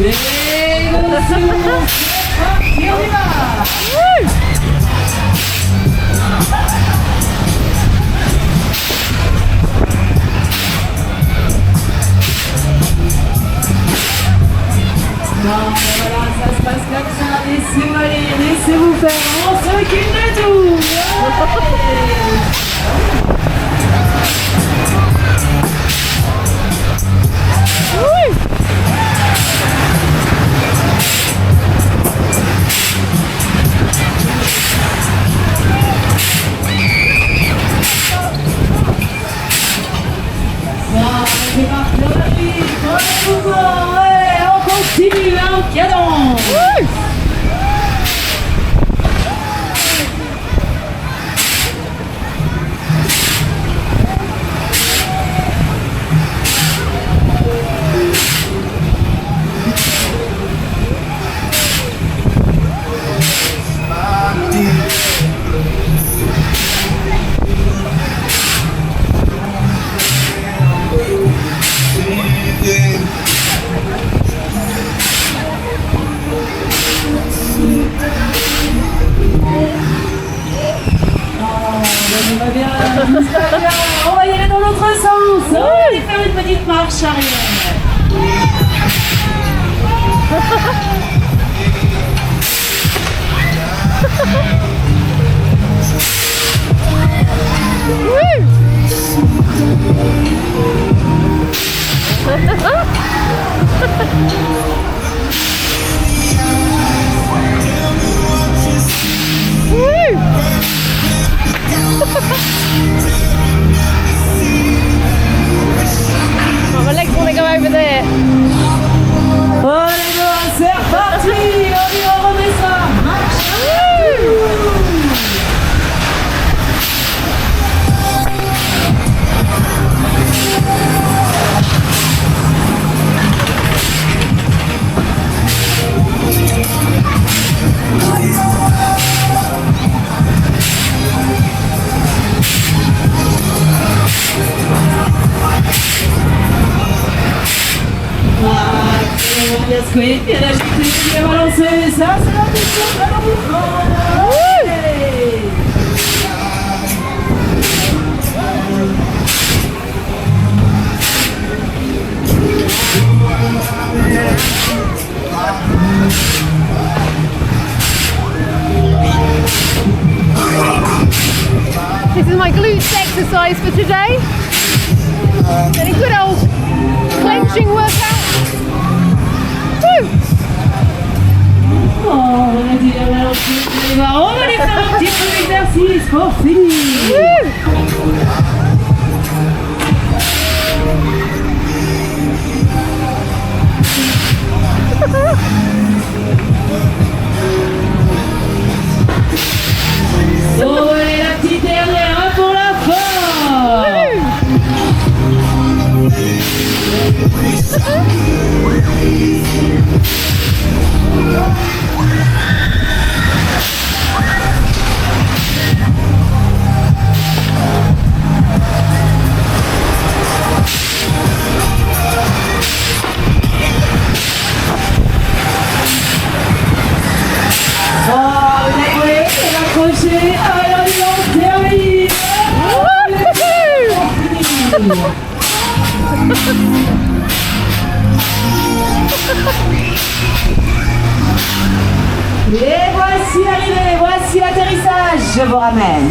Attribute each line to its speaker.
Speaker 1: Et le second, c'est parti, on y va. Non, mais voilà, ça se passe comme ça. Laissez-vous aller, laissez-vous faire. On s'occupe de tout. Ouais. C'est parti, prenez-vous, ouais, on continue, hein, canon. On va y aller dans l'autre sens. On va aller faire une petite marche arrière.
Speaker 2: Oh, my legs want to go over there.
Speaker 1: On est bon, c'est reparti. On remet ça. Bien secoué, bien agité, bien balancé, ça c'est la question de la mouvement.
Speaker 2: This is my glutes exercise for today. And a good old clenching workout.
Speaker 1: Oh, on a dit la balancée, on va aller faire un petit peu d'exercice pour finir. Oh, allez, la petite dernière, hein, pour la fin. Alors, on termine. Et voici arrivé, voici l'atterrissage, je vous ramène.